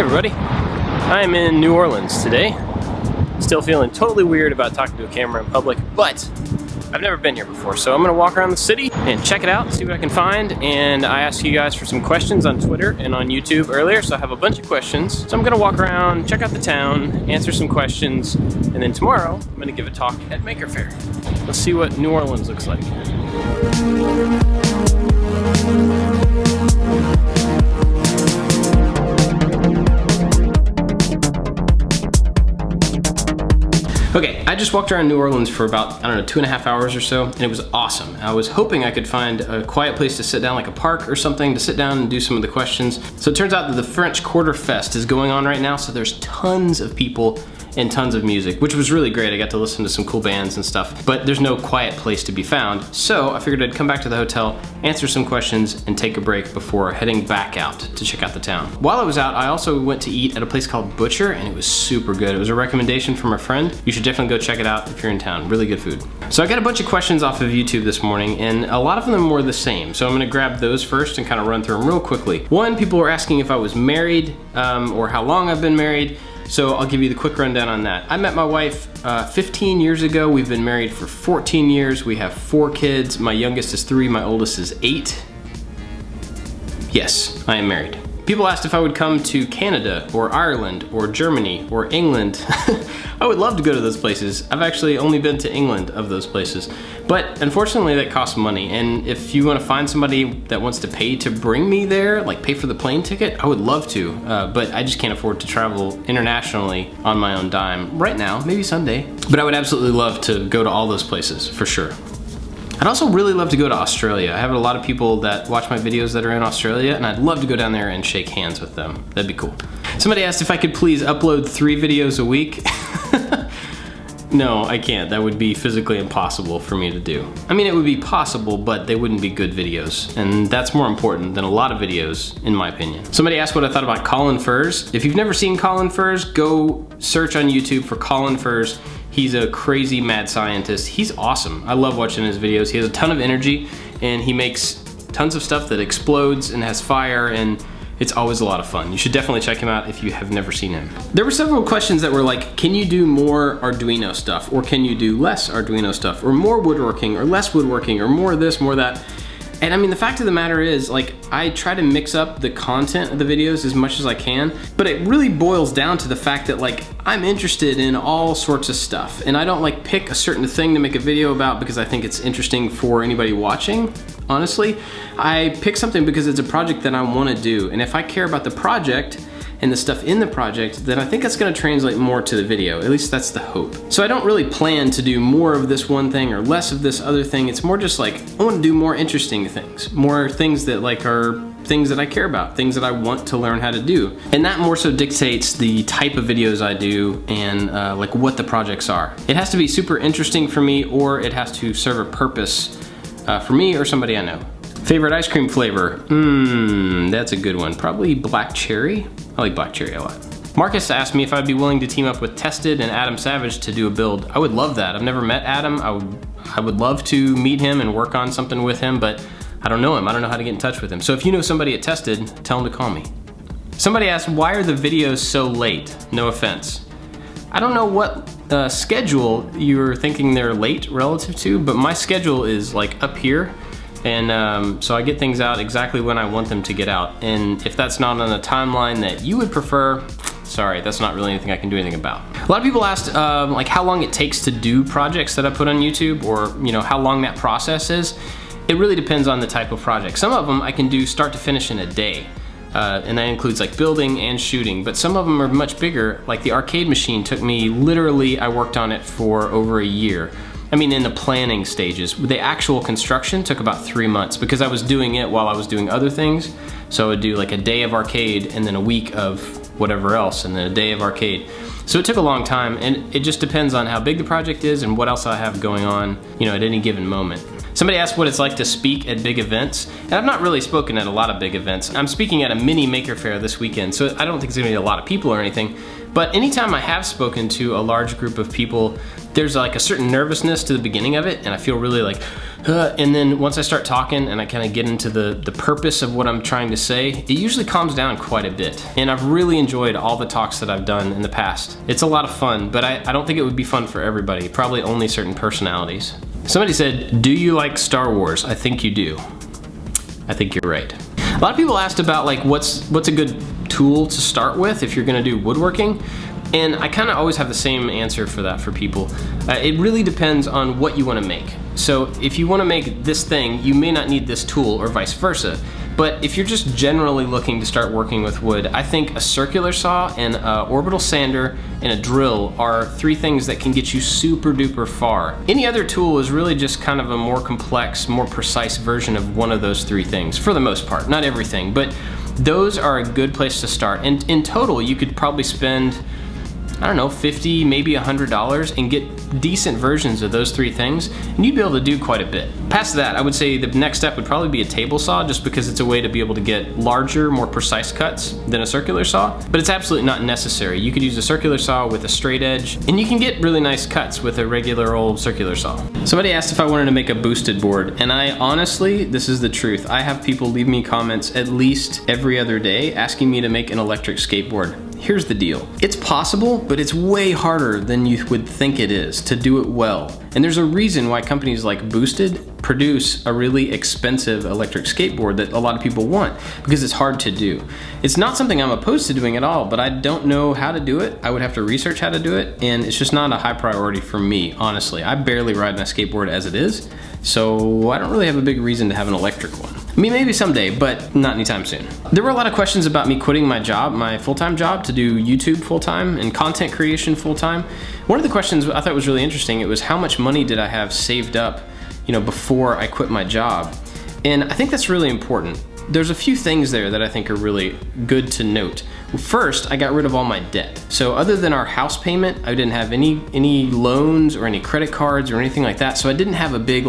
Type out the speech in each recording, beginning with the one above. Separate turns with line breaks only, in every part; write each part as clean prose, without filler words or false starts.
Hey everybody, I'm in New Orleans today. Still feeling totally weird about talking to a camera in public, but I've never been here before, so I'm gonna walk around the city and check it out and see what I can find. And I asked you guys for some questions on Twitter and on YouTube earlier, so I have a bunch of questions. So I'm gonna walk around, check out the town, answer some questions, and then tomorrow I'm gonna give a talk at Maker Faire. Let's see what New Orleans looks like. Okay, I just walked around New Orleans for about, I don't know, 2.5 hours or so, and it was awesome. I was hoping I could find a quiet place to sit down, like a park or something, to sit down and do some of the questions. So it turns out that the French Quarter Fest is going on right now, so there's tons of people and tons of music, which was really great. I got to listen to some cool bands and stuff, but there's no quiet place to be found. So I figured I'd come back to the hotel, answer some questions, and take a break before heading back out to check out the town. While I was out, I also went to eat at a place called Butcher, and it was super good. It was a recommendation from a friend. You should definitely go check it out if you're in town. Really good food. So I got a bunch of questions off of YouTube this morning, and a lot of them were the same. So I'm gonna grab those first and kind of run through them real quickly. One, people were asking if I was married, or how long I've been married. So I'll give you the quick rundown on that. I met my wife 15 years ago. We've been married for 14 years. We have 4 kids. My youngest is 3, my oldest is 8. Yes, I am married. People asked if I would come to Canada or Ireland or Germany or England. I would love to go to those places. I've actually only been to England of those places. But unfortunately that costs money. And if you want to find somebody that wants to pay to bring me there, like pay for the plane ticket, I would love to. But I just can't afford to travel internationally on my own dime right now, maybe someday. But I would absolutely love to go to all those places for sure. I'd also really love to go to Australia. I have a lot of people that watch my videos that are in Australia, and I'd love to go down there and shake hands with them. That'd be cool. Somebody asked if I could please upload 3 videos a week. No, I can't. That would be physically impossible for me to do. I mean, it would be possible, but they wouldn't be good videos. And that's more important than a lot of videos, in my opinion. Somebody asked what I thought about Colin Furs. If you've never seen Colin Furs, go search on YouTube for Colin Furs. He's a crazy mad scientist. He's awesome. I love watching his videos. He has a ton of energy, and he makes tons of stuff that explodes and has fire, and it's always a lot of fun. You should definitely check him out if you have never seen him. There were several questions that were like, can you do more Arduino stuff? Or can you do less Arduino stuff? Or more woodworking, or less woodworking, or more this, more that? And I mean, the fact of the matter is, like, I try to mix up the content of the videos as much as I can, but it really boils down to the fact that, like, I'm interested in all sorts of stuff, and I don't like pick a certain thing to make a video about because I think it's interesting for anybody watching. Honestly, I pick something because it's a project that I want to do, and if I care about the project and the stuff in the project, then I think that's gonna translate more to the video. At least that's the hope. So I don't really plan to do more of this one thing or less of this other thing. It's more just like, I wanna do more interesting things. More things that like are things that I care about, things that I want to learn how to do. And that more so dictates the type of videos I do and like what the projects are. It has to be super interesting for me, or it has to serve a purpose for me or somebody I know. Favorite ice cream flavor? That's a good one. Probably black cherry. I like black cherry a lot. Marcus asked me if I'd be willing to team up with Tested and Adam Savage to do a build. I would love that. I've never met Adam. I would love to meet him and work on something with him, but I don't know him. I don't know how to get in touch with him. So if you know somebody at Tested, tell him to call me. Somebody asked, why are the videos so late? No offense. I don't know what schedule you're thinking they're late relative to, but my schedule is like up here. And so I get things out exactly when I want them to get out. And if that's not on a timeline that you would prefer, sorry, that's not really anything I can do anything about. A lot of people asked like how long it takes to do projects that I put on YouTube, or you know, how long that process is. It really depends on the type of project. Some of them I can do start to finish in a day. And that includes like building and shooting, but some of them are much bigger. Like the arcade machine took me literally, I worked on it for over a year. I mean, in the planning stages. The actual construction took about 3 months because I was doing it while I was doing other things. So I would do like a day of arcade and then a week of whatever else and then a day of arcade. So it took a long time, and it just depends on how big the project is and what else I have going on, you know, at any given moment. Somebody asked what it's like to speak at big events, and I've not really spoken at a lot of big events. I'm speaking at a mini maker fair this weekend, so I don't think it's gonna be a lot of people or anything, but anytime I have spoken to a large group of people, there's like a certain nervousness to the beginning of it, and I feel really like, and then once I start talking and I kind of get into the purpose of what I'm trying to say, it usually calms down quite a bit. And I've really enjoyed all the talks that I've done in the past. It's a lot of fun, but I don't think it would be fun for everybody, probably only certain personalities. Somebody said, do you like Star Wars? I think you do. I think you're right. A lot of people asked about like what's a good tool to start with if you're gonna do woodworking. And I kind of always have the same answer for that for people. It really depends on what you want to make. So if you want to make this thing, you may not need this tool or vice versa. But if you're just generally looking to start working with wood, I think a circular saw and an orbital sander and a drill are three things that can get you super duper far. Any other tool is really just kind of a more complex, more precise version of one of those three things, for the most part, not everything, but those are a good place to start. And in total, you could probably spend, I don't know, $50, maybe $100 and get decent versions of those three things, and you'd be able to do quite a bit. Past that, I would say the next step would probably be a table saw, just because it's a way to be able to get larger, more precise cuts than a circular saw, but it's absolutely not necessary. You could use a circular saw with a straight edge, and you can get really nice cuts with a regular old circular saw. Somebody asked if I wanted to make a boosted board, and I honestly, this is the truth, I have people leave me comments at least every other day asking me to make an electric skateboard. Here's the deal. It's possible, but it's way harder than you would think it is to do it well. And there's a reason why companies like Boosted produce a really expensive electric skateboard that a lot of people want, because it's hard to do. It's not something I'm opposed to doing at all, but I don't know how to do it. I would have to research how to do it, and it's just not a high priority for me, honestly. I barely ride my skateboard as it is, so I don't really have a big reason to have an electric one. I mean, maybe someday, but not anytime soon. There were a lot of questions about me quitting my job, my full-time job, to do YouTube full-time and content creation full-time. One of the questions I thought was really interesting, it was how much money did I have saved up, before I quit my job? And I think that's really important. There's a few things there that I think are really good to note. First, I got rid of all my debt. So other than our house payment, I didn't have any loans or any credit cards or anything like that. So I didn't have a big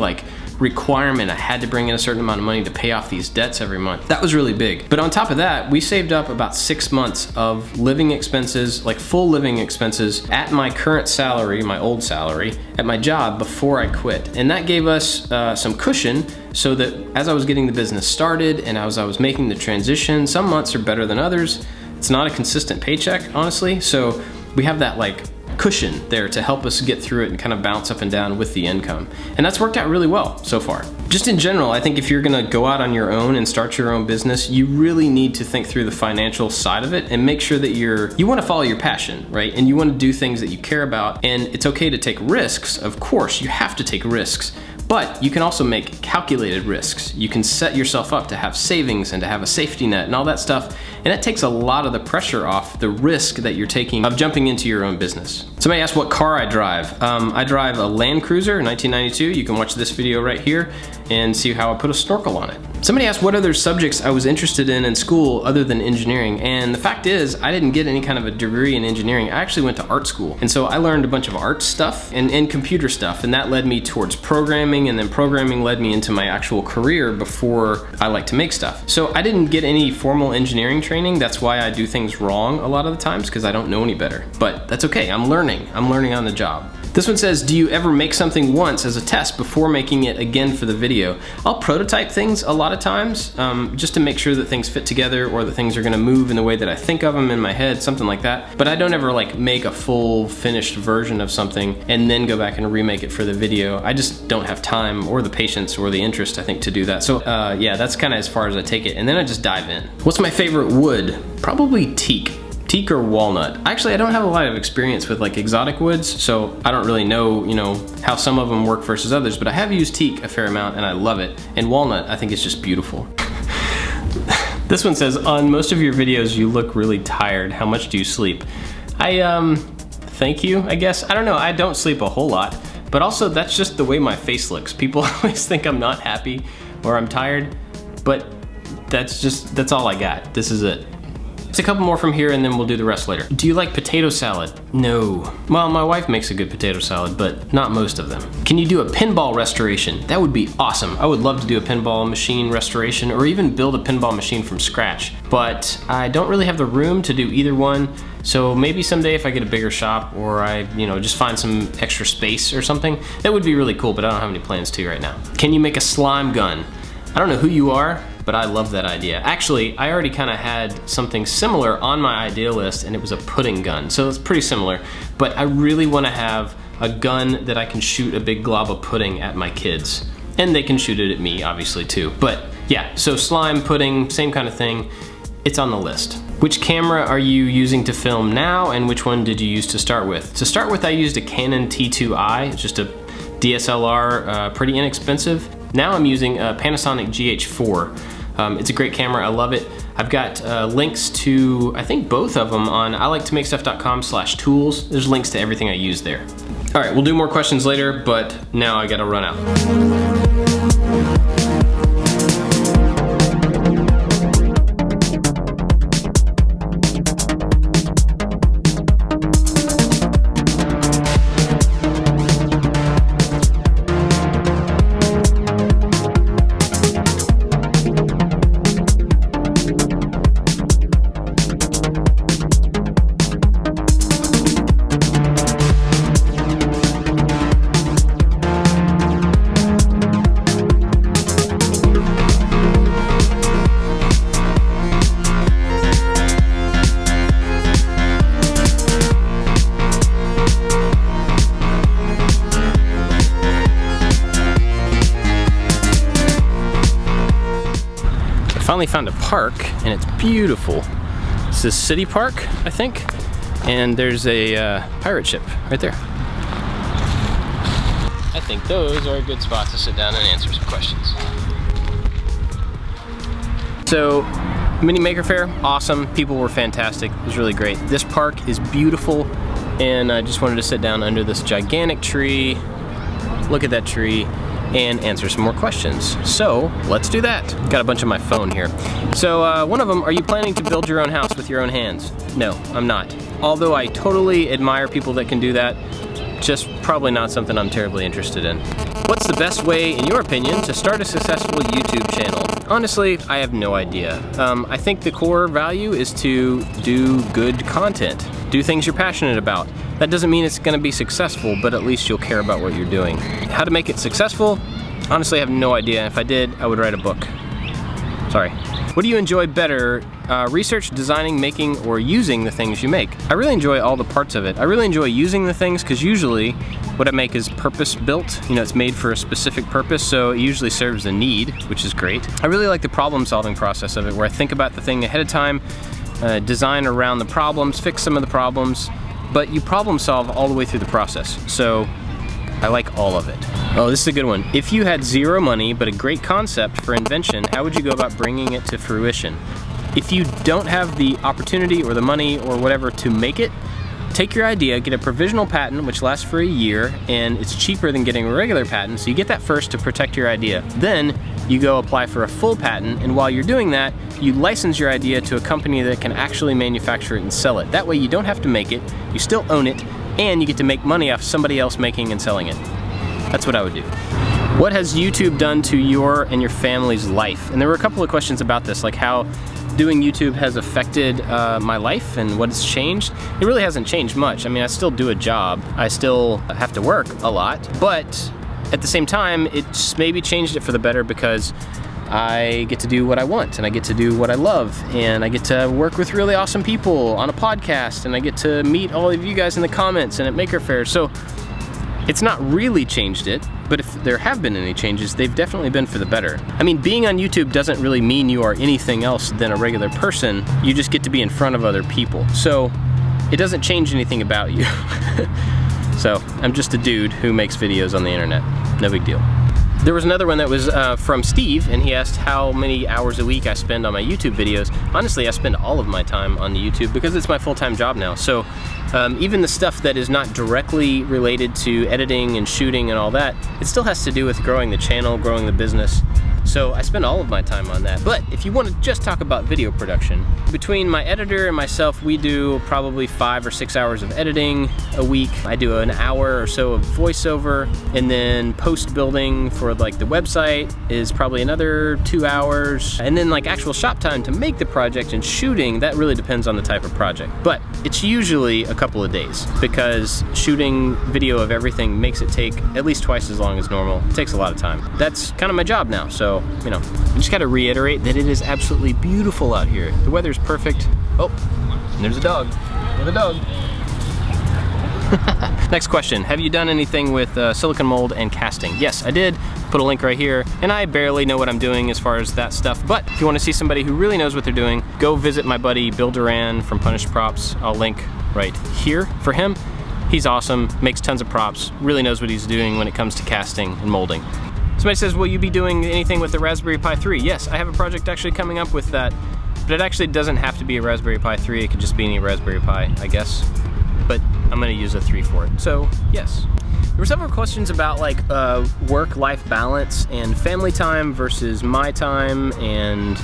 requirement. I had to bring in a certain amount of money to pay off these debts every month. That was really big. But on top of that, we saved up about 6 months of living expenses, like full living expenses at my current salary, my old salary, at my job before I quit. And that gave us some cushion so that as I was getting the business started and as I was making the transition, some months are better than others. It's not a consistent paycheck, honestly. So we have that cushion there to help us get through it and kind of bounce up and down with the income. And that's worked out really well so far. Just in general, I think if you're gonna go out on your own and start your own business, you really need to think through the financial side of it and make sure that you wanna follow your passion, right? And you wanna do things that you care about, and it's okay to take risks. Of course, you have to take risks, but you can also make calculated risks. You can set yourself up to have savings and to have a safety net and all that stuff, and it takes a lot of the pressure off the risk that you're taking of jumping into your own business. Somebody asked what car I drive. I drive a Land Cruiser 1992. You can watch this video right here and see how I put a snorkel on it. Somebody asked what other subjects I was interested in school other than engineering, and the fact is I didn't get any kind of a degree in engineering. I actually went to art school, and so I learned a bunch of art stuff and computer stuff, and that led me towards programming, and then programming led me into my actual career before ILikeToMakeStuff. So I didn't get any formal engineering training. That's why I do things wrong a lot of the times, because I don't know any better. But that's okay, I'm learning on the job. This one says, do you ever make something once as a test before making it again for the video? I'll prototype things a lot of times, just to make sure that things fit together or that things are gonna move in the way that I think of them in my head, something like that. But I don't ever make a full finished version of something and then go back and remake it for the video. I just don't have time or the patience or the interest, I think, to do that. So yeah, that's kind of as far as I take it. And then I just dive in. What's my favorite wood? Probably teak. Teak or walnut. Actually, I don't have a lot of experience with exotic woods, so I don't really know, how some of them work versus others, but I have used teak a fair amount and I love it. And walnut, I think it's just beautiful. This one says, on most of your videos, you look really tired. How much do you sleep? Thank you, I guess. I don't know, I don't sleep a whole lot, but also that's just the way my face looks. People always think I'm not happy or I'm tired, but that's all I got. This is it. It's a couple more from here and then we'll do the rest later. Do you like potato salad? No. Well, my wife makes a good potato salad, but not most of them. Can you do a pinball restoration? That would be awesome. I would love to do a pinball machine restoration or even build a pinball machine from scratch, but I don't really have the room to do either one. So maybe someday if I get a bigger shop or I, just find some extra space or something, that would be really cool, but I don't have any plans to right now. Can you make a slime gun? I don't know who you are, but I love that idea. Actually, I already kind of had something similar on my idea list, and it was a pudding gun. So it's pretty similar, but I really want to have a gun that I can shoot a big glob of pudding at my kids. And they can shoot it at me, obviously, too. But yeah, so slime, pudding, same kind of thing. It's on the list. Which camera are you using to film now, and which one did you use to start with? To start with, I used a Canon T2i, just a DSLR, pretty inexpensive. Now I'm using a Panasonic GH4. It's a great camera, I love it. I've got links to, I think, both of them on ILikeToMakeStuff.com/tools. There's links to everything I use there. All right, we'll do more questions later, but now I gotta run out. Finally found a park, and it's beautiful. It's this city park, I think, and there's a pirate ship right there. I think those are a good spot to sit down and answer some questions. So, Mini Maker Faire, awesome. People were fantastic. It was really great. This park is beautiful, and I just wanted to sit down under this gigantic tree, look at that tree, and answer some more questions. So let's do that. Got a bunch on my phone here. So one of them, are you planning to build your own house with your own hands? No, I'm not. Although I totally admire people that can do that, just probably not something I'm terribly interested in. What's the best way, in your opinion, to start a successful YouTube channel? Honestly, I have no idea. I think the core value is to do good content. Do things you're passionate about. That doesn't mean it's gonna be successful, but at least you'll care about what you're doing. How to make it successful? Honestly, I have no idea. If I did, I would write a book. Sorry. What do you enjoy better, research, designing, making, or using the things you make? I really enjoy all the parts of it. I really enjoy using the things because usually what I make is purpose built. It's made for a specific purpose, so it usually serves a need, which is great. I really like the problem solving process of it, where I think about the thing ahead of time, design around the problems, fix some of the problems, but you problem solve all the way through the process. So I like all of it. Oh, this is a good one. If you had zero money, but a great concept for invention, how would you go about bringing it to fruition? If you don't have the opportunity or the money or whatever to make it, take your idea, get a provisional patent, which lasts for a year, and it's cheaper than getting a regular patent, so you get that first to protect your idea. Then you go apply for a full patent, and while you're doing that, you license your idea to a company that can actually manufacture it and sell it. That way you don't have to make it, you still own it, and you get to make money off somebody else making and selling it. That's what I would do. What has YouTube done to your and your family's life? And there were a couple of questions about this, like how doing YouTube has affected my life and what has changed. It really hasn't changed much. I mean, I still do a job. I still have to work a lot, but at the same time, it's maybe changed it for the better because I get to do what I want, and I get to do what I love, and I get to work with really awesome people on a podcast, and I get to meet all of you guys in the comments and at Maker Faire. So it's not really changed it, but if there have been any changes, they've definitely been for the better. I mean, being on YouTube doesn't really mean you are anything else than a regular person. You just get to be in front of other people. So it doesn't change anything about you. So I'm just a dude who makes videos on the internet. No big deal. There was another one that was from Steve, and he asked how many hours a week I spend on my YouTube videos. Honestly, I spend all of my time on the YouTube because it's my full-time job now. So even the stuff that is not directly related to editing and shooting and all that, it still has to do with growing the channel, growing the business. So I spend all of my time on that. But if you want to just talk about video production, between my editor and myself, we do probably 5 or 6 hours of editing a week. I do an hour or so of voiceover, and then post building for like the website is probably another 2 hours. And then like actual shop time to make the project and shooting, that really depends on the type of project. But it's usually a couple of days because shooting video of everything makes it take at least twice as long as normal. It takes a lot of time. That's kind of my job now, so, you know, I just gotta reiterate that it is absolutely beautiful out here. The weather's perfect. Oh, and there's a dog. There's a dog. Next question, have you done anything with silicone mold and casting? Yes, I did. Put a link right here, and I barely know what I'm doing as far as that stuff, but if you want to see somebody who really knows what they're doing, go visit my buddy Bill Duran from Punished Props. I'll link right here for him. He's awesome, makes tons of props, really knows what he's doing when it comes to casting and molding. Somebody says, will you be doing anything with the Raspberry Pi 3? Yes, I have a project actually coming up with that, but it actually doesn't have to be a Raspberry Pi 3, it could just be any Raspberry Pi, I guess. But I'm gonna use a 3 for it, so yes. There were several questions about like work-life balance and family time versus my time and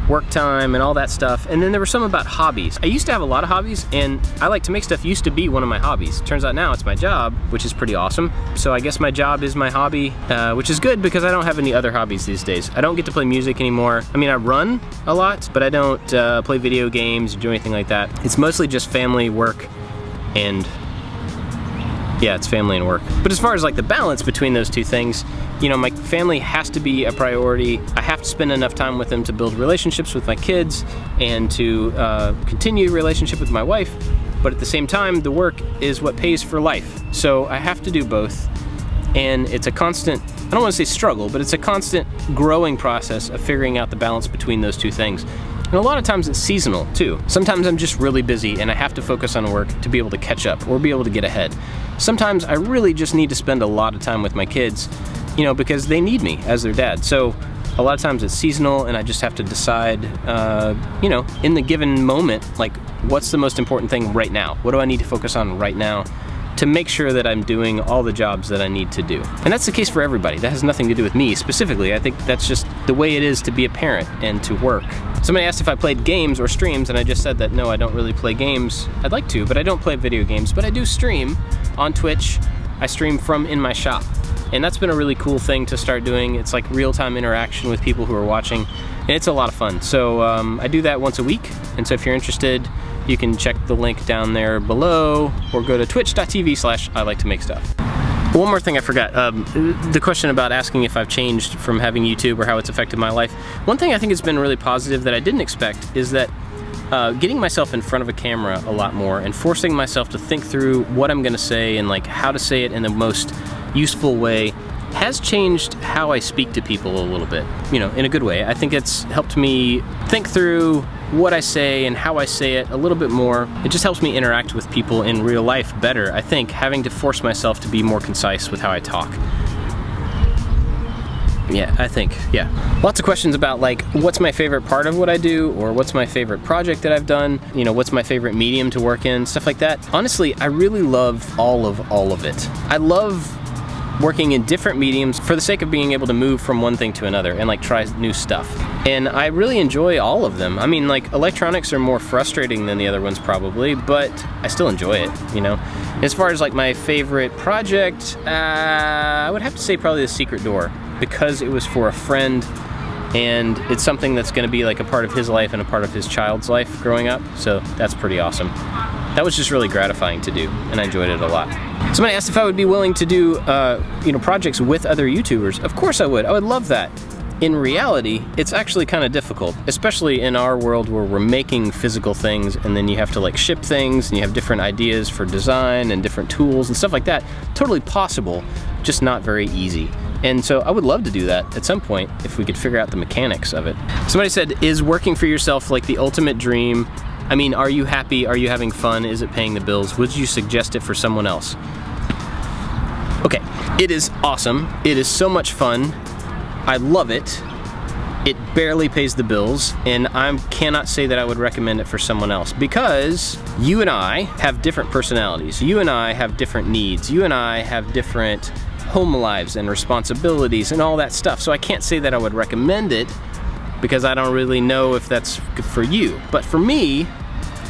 work time and all that stuff. And then there were some about hobbies. I used to have a lot of hobbies, and ILikeToMakeStuff used to be one of my hobbies. Turns out now it's my job, which is pretty awesome. So I guess my job is my hobby, which is good because I don't have any other hobbies these days. I don't get to play music anymore. I mean, I run a lot, but I don't play video games or do anything like that. It's mostly just family, work, and yeah, it's family and work. But as far as like the balance between those two things, you know, my family has to be a priority. I have to spend enough time with them to build relationships with my kids and to continue a relationship with my wife. But at the same time, the work is what pays for life. So I have to do both. And it's a constant, I don't want to say struggle, but it's a constant growing process of figuring out the balance between those two things. And a lot of times it's seasonal too. Sometimes I'm just really busy and I have to focus on work to be able to catch up or be able to get ahead. Sometimes I really just need to spend a lot of time with my kids, you know, because they need me as their dad. So a lot of times it's seasonal and I just have to decide, you know, in the given moment, like what's the most important thing right now? What do I need to focus on right now to make sure that I'm doing all the jobs that I need to do? And that's the case for everybody. That has nothing to do with me specifically. I think that's just the way it is to be a parent and to work. Somebody asked if I played games or streams, and I just said that no, I don't really play games. I'd like to, but I don't play video games, but I do stream on Twitch. I stream from in my shop. And that's been a really cool thing to start doing. It's like real-time interaction with people who are watching, and it's a lot of fun. So I do that once a week, and so if you're interested, you can check the link down there below, or go to twitch.tv/ILikeToMakeStuff. One more thing I forgot, the question about asking if I've changed from having YouTube or how it's affected my life. One thing I think has been really positive that I didn't expect is that getting myself in front of a camera a lot more and forcing myself to think through what I'm gonna say and like how to say it in the most useful way has changed how I speak to people a little bit, you know, in a good way. I think it's helped me think through what I say and how I say it a little bit more. It just helps me interact with people in real life better, I think, having to force myself to be more concise with how I talk. Yeah, I think, yeah. Lots of questions about like, what's my favorite part of what I do, or what's my favorite project that I've done, you know, what's my favorite medium to work in, stuff like that. Honestly, I really love all of it. I love working in different mediums for the sake of being able to move from one thing to another and like try new stuff. And I really enjoy all of them. I mean, like electronics are more frustrating than the other ones probably, but I still enjoy it, you know. As far as like my favorite project, I would have to say probably The Secret Door, because it was for a friend and it's something that's gonna be like a part of his life and a part of his child's life growing up. So that's pretty awesome. That was just really gratifying to do, and I enjoyed it a lot. Somebody asked if I would be willing to do you know, projects with other YouTubers. Of course I would love that. In reality, it's actually kind of difficult, especially in our world where we're making physical things and then you have to like ship things and you have different ideas for design and different tools and stuff like that. Totally possible, just not very easy. And so I would love to do that at some point if we could figure out the mechanics of it. Somebody said, is working for yourself like the ultimate dream? I mean, are you happy? Are you having fun? Is it paying the bills? Would you suggest it for someone else? Okay, it is awesome. It is so much fun. I love it. It barely pays the bills, and I cannot say that I would recommend it for someone else, because you and I have different personalities. You and I have different needs. You and I have different home lives and responsibilities and all that stuff. So I can't say that I would recommend it because I don't really know if that's good for you. But for me,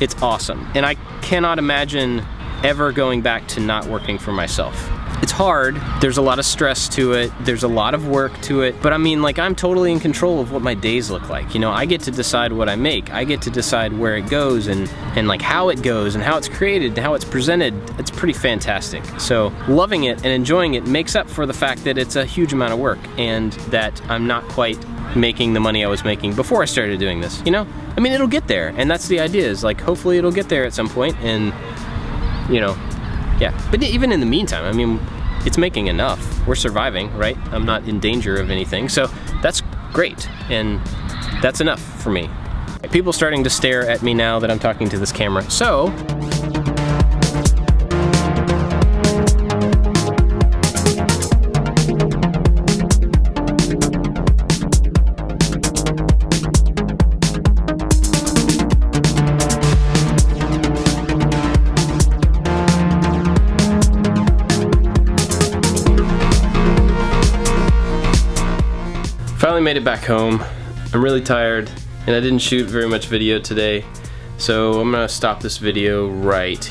it's awesome. And I cannot imagine ever going back to not working for myself. It's hard, there's a lot of stress to it, there's a lot of work to it, but I mean, like, I'm totally in control of what my days look like. You know, I get to decide what I make, I get to decide where it goes and like how it goes and how it's created and how it's presented. It's pretty fantastic. So loving it and enjoying it makes up for the fact that it's a huge amount of work and that I'm not quite making the money I was making before I started doing this, you know? I mean, it'll get there, and that's the idea, is like, hopefully it'll get there at some point, and, you know, yeah. But even in the meantime, I mean, it's making enough. We're surviving, right? I'm not in danger of anything, so that's great, and that's enough for me. People starting to stare at me now that I'm talking to this camera, so finally made it back home. I'm really tired and I didn't shoot very much video today, so I'm gonna stop this video right